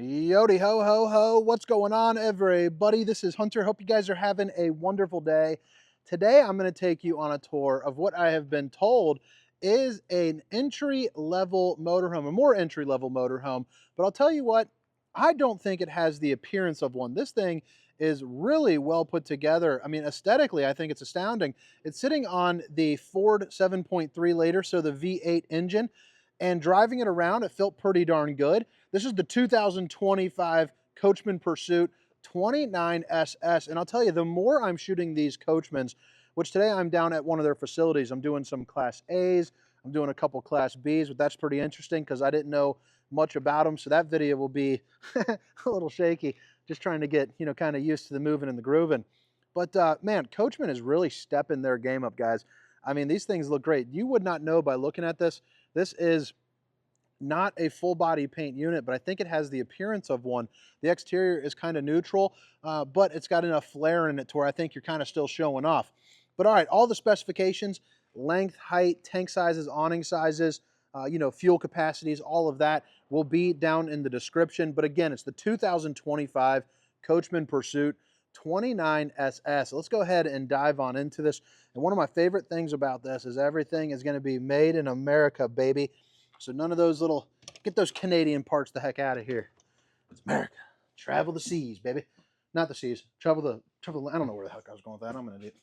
Yodi ho ho ho, what's going on, everybody? This is Hunter. Hope you guys are having a wonderful day. Today I'm going to take you on a tour of what I have been told is an entry-level motorhome, a more entry-level motorhome. But I'll tell you what, I don't think it has the appearance of one. This thing is really well put together. I mean, aesthetically, I think it's astounding. It's sitting on the Ford 7.3 liter, so the V8 engine, and driving it around, it felt pretty darn good. This is the 2025 Coachman Pursuit 29SS. And I'll tell you, the more I'm shooting these Coachmans, which today I'm down at one of their facilities, I'm doing some Class A's, I'm doing a couple Class B's, but that's pretty interesting because I didn't know much about them. So that video will be a little shaky, just trying to get, kind of used to the moving and the grooving. But man, Coachman is really stepping their game up, guys. I mean, these things look great. You would not know by looking at this. This is not a full body paint unit, but I think it has the appearance of one. The exterior is kind of neutral, but it's got enough flair in it to where I think you're kind of still showing off. But all right, all the specifications, length, height, tank sizes, awning sizes, fuel capacities, all of that will be down in the description. But again, it's the 2025 Coachman Pursuit 29SS. Let's go ahead and dive on into this. And one of my favorite things about this is everything is going to be made in America, baby. So none of those little, get those Canadian parts the heck out of here. It's America. Travel the seas, baby. Not the seas. Travel the, I don't know where the heck I was going with that. I'm an idiot.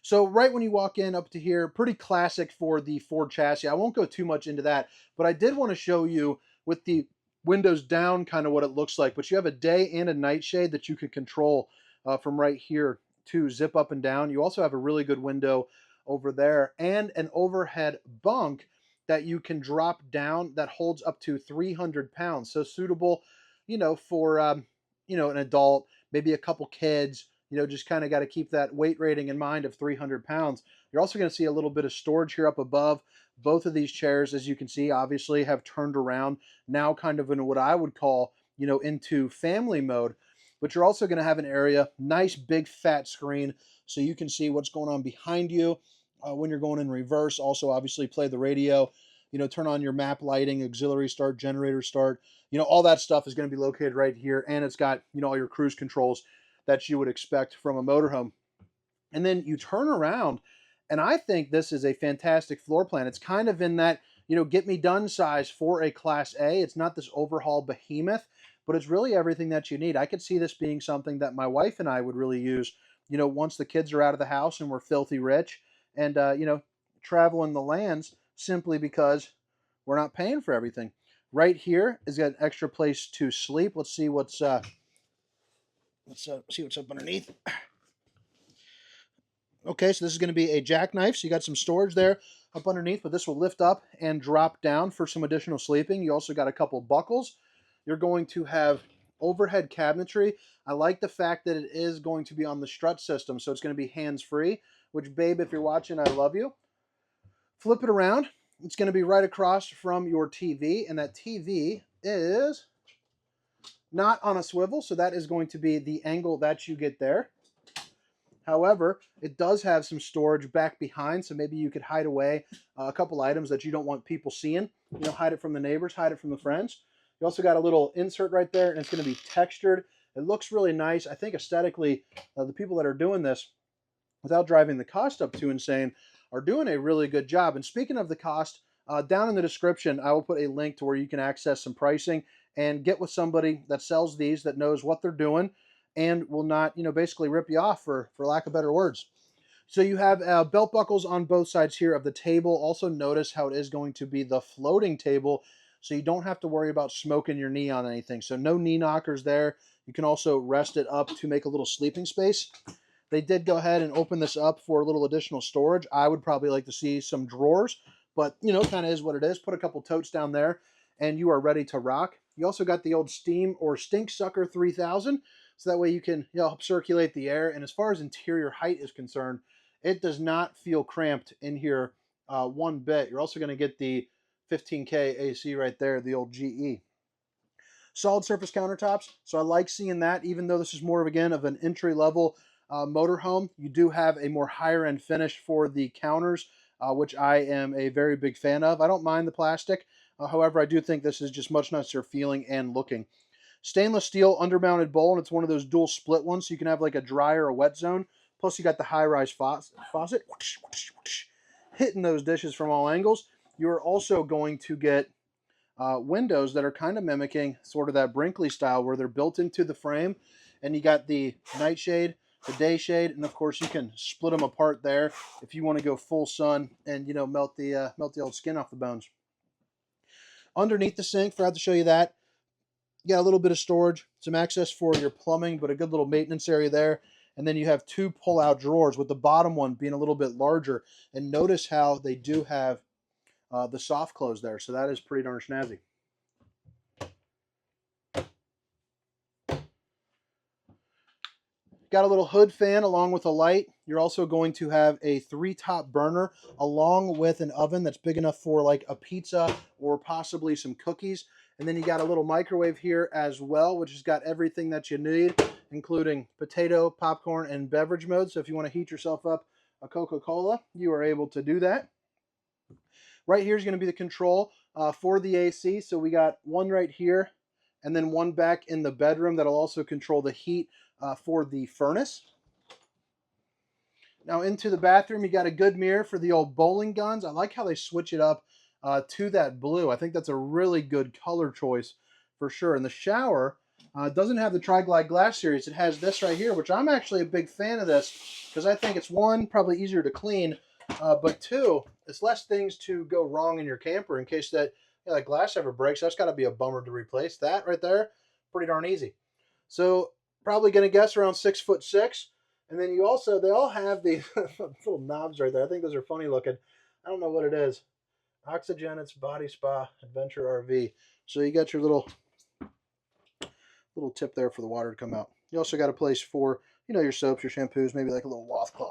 So right when you walk in up to here, pretty classic for the Ford chassis. I won't go too much into that, but I did want to show you with the windows down kind of what it looks like. But you have a day and a night shade that you can control from right here to zip up and down. You also have a really good window over there and an overhead bunk that you can drop down that holds up to 300 pounds. So suitable, for, an adult, maybe a couple kids, just kind of got to keep that weight rating in mind of 300 pounds. You're also going to see a little bit of storage here up above. Both of these chairs, as you can see, obviously have turned around now kind of in what I would call, into family mode. But you're also going to have an area, nice big fat screen, so you can see what's going on behind you. When you're going in reverse, also obviously play the radio, turn on your map lighting, auxiliary start, generator start, all that stuff is going to be located right here. And it's got, all your cruise controls that you would expect from a motorhome. And then you turn around, and I think this is a fantastic floor plan. It's kind of in that, get me done size for a Class A. It's not this overhaul behemoth, but it's really everything that you need. I could see this being something that my wife and I would really use, once the kids are out of the house and we're filthy rich and, traveling the lands simply because we're not paying for everything. Right here is got an extra place to sleep. Let's see what's see what's up underneath. Okay, so this is going to be a jackknife. So you got some storage there up underneath, but this will lift up and drop down for some additional sleeping. You also got a couple buckles. You're going to have overhead cabinetry. I like the fact that it is going to be on the strut system, so it's going to be hands-free, which, babe, if you're watching, I love you. Flip it around. It's going to be right across from your TV, and that TV is not on a swivel, so that is going to be the angle that you get there. However, it does have some storage back behind, so maybe you could hide away a couple items that you don't want people seeing. Hide it from the neighbors, hide it from the friends. You also got a little insert right there, and it's going to be textured. It looks really nice. I think aesthetically, the people that are doing this, without driving the cost up too insane, are doing a really good job. And speaking of the cost, down in the description, I will put a link to where you can access some pricing and get with somebody that sells these, that knows what they're doing, and will not, basically rip you off, for lack of better words. So you have belt buckles on both sides here of the table. Also notice how it is going to be the floating table, so you don't have to worry about smoking your knee on anything. So no knee knockers there. You can also rest it up to make a little sleeping space. They did go ahead and open this up for a little additional storage. I would probably like to see some drawers, but, kind of is what it is. Put a couple totes down there, and you are ready to rock. You also got the old Steam or Stink Sucker 3000, so that way you can, help circulate the air. And as far as interior height is concerned, it does not feel cramped in here one bit. You're also going to get the 15K AC right there, the old GE. Solid surface countertops, so I like seeing that. Even though this is more of, again, of an entry-level motorhome, you do have a more higher-end finish for the counters, which I am a very big fan of. I don't mind the plastic. However, I do think this is just much nicer feeling and looking. Stainless steel undermounted bowl, and it's one of those dual split ones, so you can have like a dry or a wet zone. Plus, you got the high-rise faucet, hitting those dishes from all angles. You are also going to get windows that are kind of mimicking sort of that Brinkley style, where they're built into the frame, and you got the nightshade, the day shade, and of course you can split them apart there if you want to go full sun and melt the old skin off the bones. Underneath the sink, forgot to show you that. You got a little bit of storage, some access for your plumbing, but a good little maintenance area there. And then you have two pull-out drawers, with the bottom one being a little bit larger. And notice how they do have the soft close there, so that is pretty darn snazzy. Got a little hood fan along with a light. You're also going to have a 3-top burner along with an oven that's big enough for like a pizza or possibly some cookies. And then you got a little microwave here as well, which has got everything that you need, including potato, popcorn, and beverage mode. So if you want to heat yourself up a Coca-Cola, you are able to do that. Right here is going to be the control for the AC. So we got one right here and then one back in the bedroom that'll also control the heat for the furnace. Now into the bathroom, you got a good mirror for the old bowling guns. I like how they switch it up to that blue. I think that's a really good color choice for sure. And the shower doesn't have the Tri-Glide glass series. It has this right here, which I'm actually a big fan of this because I think it's, one, probably easier to clean, but two, it's less things to go wrong in your camper in case that that glass ever breaks. That's got to be a bummer to replace. That right there, pretty darn easy. So probably going to guess around 6'6". And then you also, they all have the little knobs right there. I think those are funny looking. I don't know what it is. Oxygenet's Body Spa Adventure RV. So you got your little tip there for the water to come out. You also got a place for, your soaps, your shampoos, maybe like a little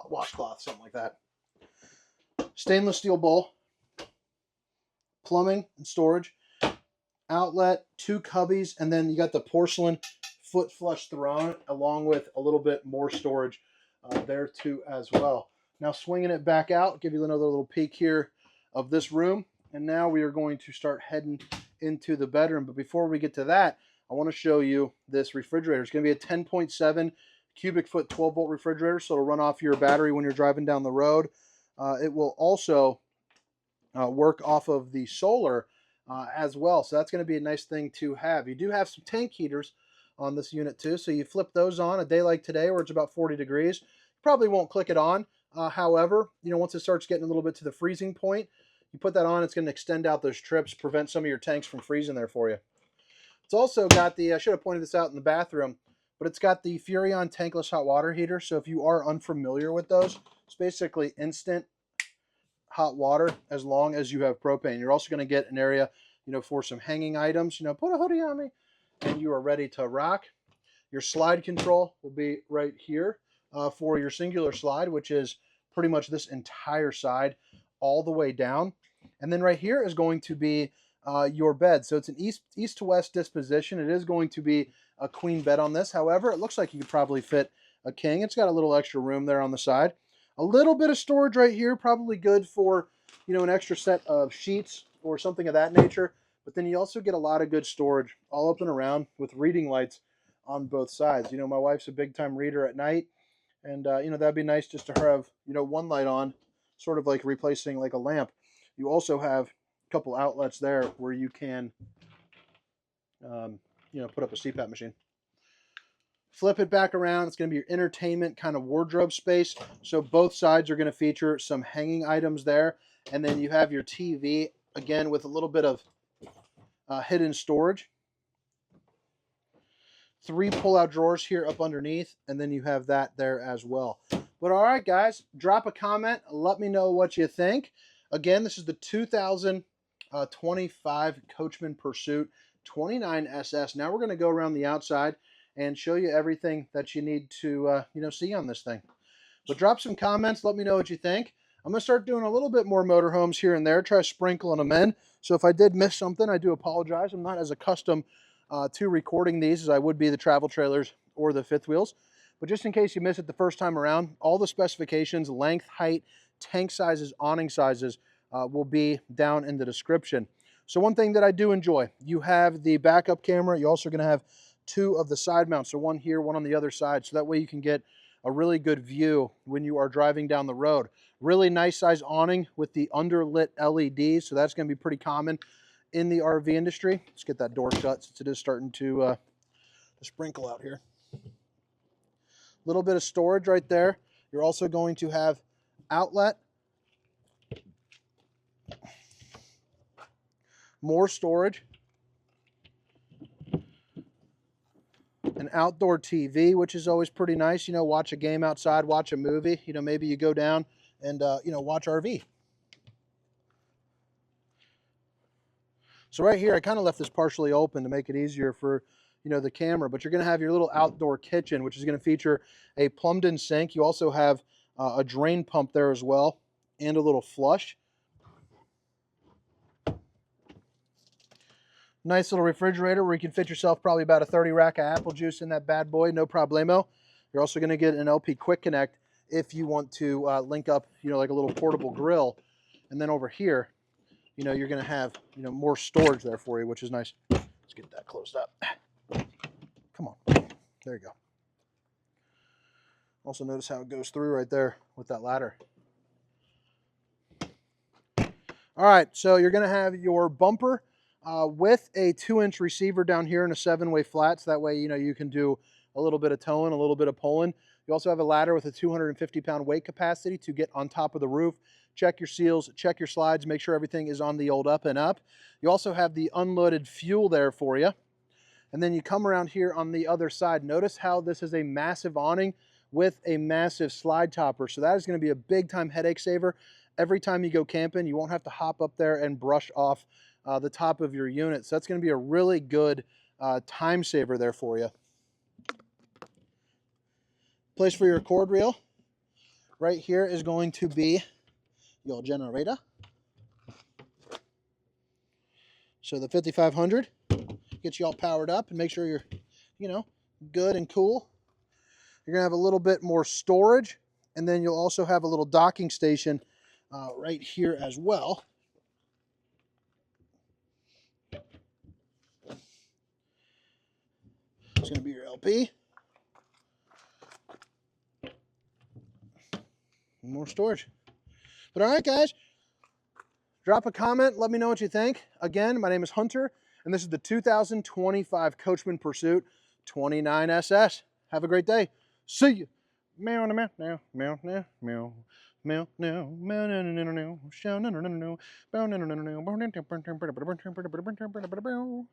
washcloth, something like that. Stainless steel bowl. Plumbing and storage. Outlet, 2 cubbies, and then you got the porcelain foot flush throne along with a little bit more storage there too as well. Now swinging it back out, give you another little peek here of this room, and now we are going to start heading into the bedroom. But before we get to that, I want to show you this refrigerator. It's going to be a 10.7 cubic foot 12-volt refrigerator, so it'll run off your battery when you're driving down the road. It will also work off of the solar as well, so that's going to be a nice thing to have. You do have some tank heaters on this unit too, so you flip those on a day like today where it's about 40 degrees. You probably won't click it on. However, once it starts getting a little bit to the freezing point, you put that on, it's going to extend out those trips, prevent some of your tanks from freezing there for you. It's also got the, I should have pointed this out in the bathroom, but it's got the Furrion tankless hot water heater. So if you are unfamiliar with those, it's basically instant hot water as long as you have propane. You're also going to get an area, for some hanging items. Put a hoodie on me, and you are ready to rock. Your slide control will be right here for your singular slide, which is pretty much this entire side all the way down. And then right here is going to be your bed. So it's an east to west disposition. It is going to be a queen bed on this. However, it looks like you could probably fit a king. It's got a little extra room there on the side. A little bit of storage right here, probably good for, an extra set of sheets or something of that nature. But then you also get a lot of good storage all up and around with reading lights on both sides. My wife's a big time reader at night, and that'd be nice just to have, one light on, sort of like replacing like a lamp. You also have a couple outlets there where you can, put up a CPAP machine. Flip it back around. It's going to be your entertainment kind of wardrobe space. So both sides are going to feature some hanging items there. And then you have your TV, again, with a little bit of hidden storage. 3 pull-out drawers here up underneath. And then you have that there as well. But all right, guys, drop a comment. Let me know what you think. Again, this is the 2025 Coachman Pursuit 29 SS. Now we're going to go around the outside and show you everything that you need to, see on this thing. But drop some comments. Let me know what you think. I'm going to start doing a little bit more motorhomes here and there, try sprinkling them in. So if I did miss something, I do apologize. I'm not as accustomed to recording these as I would be the travel trailers or the fifth wheels. But just in case you miss it the first time around, all the specifications, length, height, tank sizes, awning sizes will be down in the description. So one thing that I do enjoy, you have the backup camera. You're also going to have two of the side mounts, so one here, one on the other side, so that way you can get a really good view when you are driving down the road. Really nice size awning with the underlit LEDs, so that's going to be pretty common in the RV industry. Let's get that door shut since it is starting to sprinkle out here. A little bit of storage right there. You're also going to have outlet, more storage, an outdoor TV, which is always pretty nice. You know, watch a game outside, watch a movie. You know, maybe you go down and, you know, watch RV. So right here, I kind of left this partially open to make it easier for, you know, the camera, but you're going to have your little outdoor kitchen, which is going to feature a plumbed-in sink. You also have a drain pump there as well, and a little flush. Nice little refrigerator where you can fit yourself probably about a 30 rack of apple juice in that bad boy, no problemo. You're also going to get an LP Quick Connect if you want to link up, you know, like a little portable grill. And then over here, you know, you're going to have, you know, more storage there for you, which is nice. Let's get that closed up. Come on. There you go. Also notice how it goes through right there with that ladder. All right, so you're going to have your bumper with a 2-inch receiver down here and a 7-way flat, so that way, you know, you can do a little bit of towing, a little bit of pulling. You also have a ladder with a 250-pound weight capacity to get on top of the roof. Check your seals, check your slides, make sure everything is on the old up and up. You also have the unloaded fuel there for you. And then you come around here on the other side. Notice how this is a massive awning with a massive slide topper. So that is going to be a big time headache saver. Every time you go camping, you won't have to hop up there and brush off the top of your unit. So that's going to be a really good time saver there for you. Place for your cord reel. Right here is going to be your generator. So the 5500 gets you all powered up and make sure you're, you know, good and cool. You're going to have a little bit more storage, and then you'll also have a little docking station right here as well. It's going to be your LP. More storage. But all right, guys, drop a comment. Let me know what you think. Again, my name is Hunter, and this is the 2025 Coachman Pursuit 29SS. Have a great day. See you. Meow, meow, meow, meow, meow, meow. Meow, meow, meow, no, no, no, no, show, no, no, no, no, bow, no, no, no, no,